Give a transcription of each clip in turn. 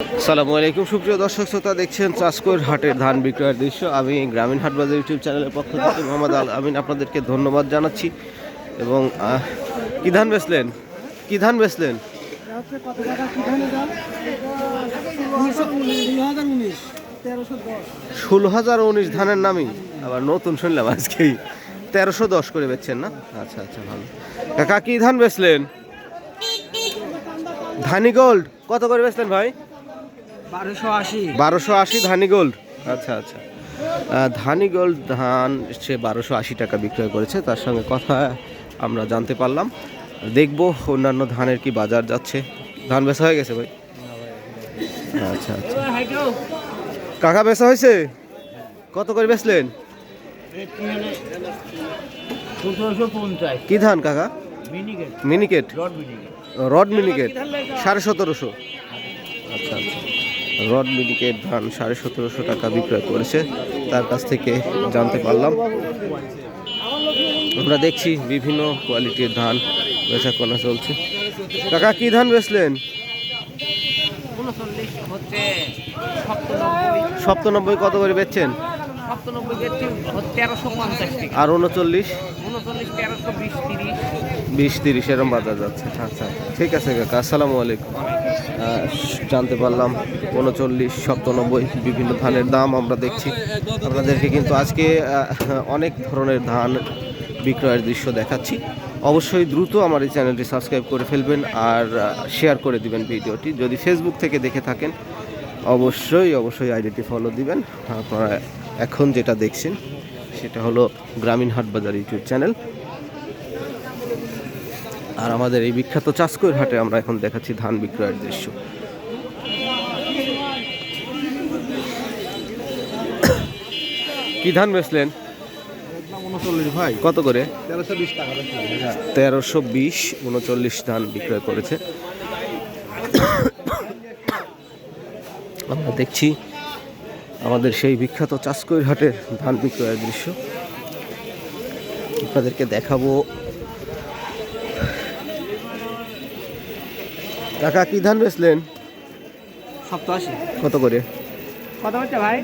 আসসালামু আলাইকুম সুপ্রিয় দর্শক শ্রোতা, দেখছেন চাষকৈর হাটের ধান বিক্রয়ের দৃশ্য। আমি গ্রামীণ হাট বাজার ইউটিউব চ্যানেলের পক্ষ থেকে মোহাম্মদ আল আমিন আপনাদেরকে ধন্যবাদ জানাচ্ছি। এবং কি ধান বেচলেন? কি ধান বেচলেন? 16,019 ধানের নামই আবার নতুন শুনলাম আজকেই। 1310 করে বেচছেন না? আচ্ছা আচ্ছা, ভালো। কাকা কি ধান বেচলেন? ধানি গোল্ড কত করে বেচলেন ভাই? 1280 ধানি গোল্ড। আচ্ছা আচ্ছা, ধানি গোল্ড ধান সে 1280 টাকা বিক্রয় করেছে। তার সঙ্গে কথা আমরা জানতে পারলাম। দেখবো অন্যান্য ধানের কি বাজার যাচ্ছে। ধান বেচা হয়ে গেছে ভাই? আচ্ছা আচ্ছা, কাকা বেচা হয়েছে? কত করে বেচলেন? কি ধান কাকা? মিনিকেট, রড মিনিকেট 1750। আচ্ছা আচ্ছা, রড মিনিকেট ধান 1750 টাকা বিক্রয় করেছে। তার কাছ থেকে জানতে পারলাম। আমরা দেখছি বিভিন্ন কোয়ালিটির ধান বেচা কেনা চলছে। কাকা কি ধান বেচলেন? 97 কত করে বেচছেন? আর 39 20-30 এরকম বাজার যাচ্ছে। আচ্ছা ঠিক আছে কাকা, আসসালামু আলাইকুম। জানতে পারলাম 39, 97 বিভিন্ন ধানের দাম আমরা দেখছি। আপনাদেরকে কিন্তু আজকে অনেক ধরনের ধান বিক্রয়ের দৃশ্য দেখাচ্ছি। অবশ্যই দ্রুত আমার এই চ্যানেলটি সাবস্ক্রাইব করে ফেলবেন আর শেয়ার করে দিবেন ভিডিওটি। যদি ফেসবুক থেকে দেখে থাকেন অবশ্যই আইডিটি ফলো দিবেন। আপনারা এখন যেটা দেখছেন সেটা হলো গ্রামীণ হাট বাজার ইউটিউব চ্যানেল। আর আমাদের এই বিখ্যাত চাষকৈর হাটে আমরা এখন দেখাচ্ছি ধান বিক্রয়ের দৃশ্য। কি ধান বেচলেন? 39 ভাই। কত করে? 1320 টাকা। 1320 39 ধান বিক্রয় করেছে। আমরা দেখছি আমাদের সেই বিখ্যাত চাষকৈর হাটের ধান বিক্রয়ের দৃশ্য আপনাদেরকে দেখাবো। কাকা কি ধান বেচলেন? 87 কত করে? কত হচ্ছে ভাই?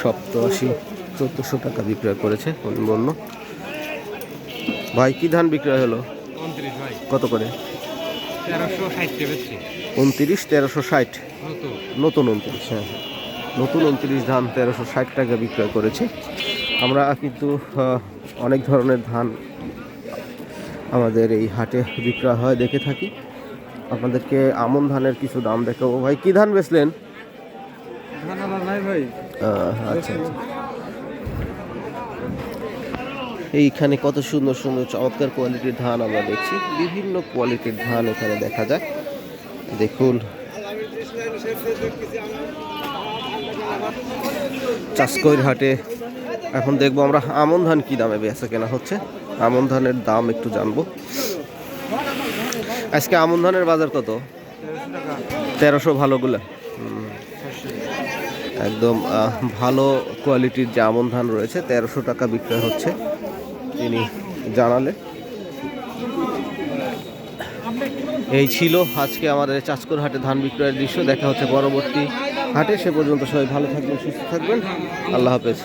87 1400 টাকা বিক্রয় করেছে উনি বলল। ভাই কি ধান বিক্রয় হলো? 29 ভাই। কত করে? 1360 কে বেচছি। 29 1360 নতুন 29। হ্যাঁ, নতুন 29 ধান 1360 টাকা বিক্রয় করেছে। আমরা কিন্তু অনেক ধরনের ধান আমাদের এই হাটে বিক্রয় হয় দেখে থাকি। আপনাদেরকে আমন ধানের কিছু দাম দেখাবো। ভাই কি ধান বেচলেন? ভাই আচ্ছা আচ্ছা, এইখানে কত সুন্দর সুন্দর চমৎকার কোয়ালিটির ধান আমরা দেখছি। বিভিন্ন কোয়ালিটির ধান এখানে দেখা যায়। দেখুন চাষকৈর হাটে এখন দেখবো আমরা আমন ধান কি দামে বেচা কেনা হচ্ছে। আমন ধানের দাম একটু জানবো। আজকে আমন ধানের বাজার কত? 1300 ভালোগুলা। একদম ভালো কোয়ালিটির যে আমন ধান রয়েছে 1300 টাকা বিক্রয় হচ্ছে তিনি জানালে। এই ছিল আজকে আমাদের চাষকৈর হাটে ধান বিক্রয়ের দৃশ্য। দেখা হচ্ছে পরবর্তী হাটে। সে পর্যন্ত সবাই ভালো থাকবেন, সুস্থ থাকবেন। আল্লাহ হাফেজ।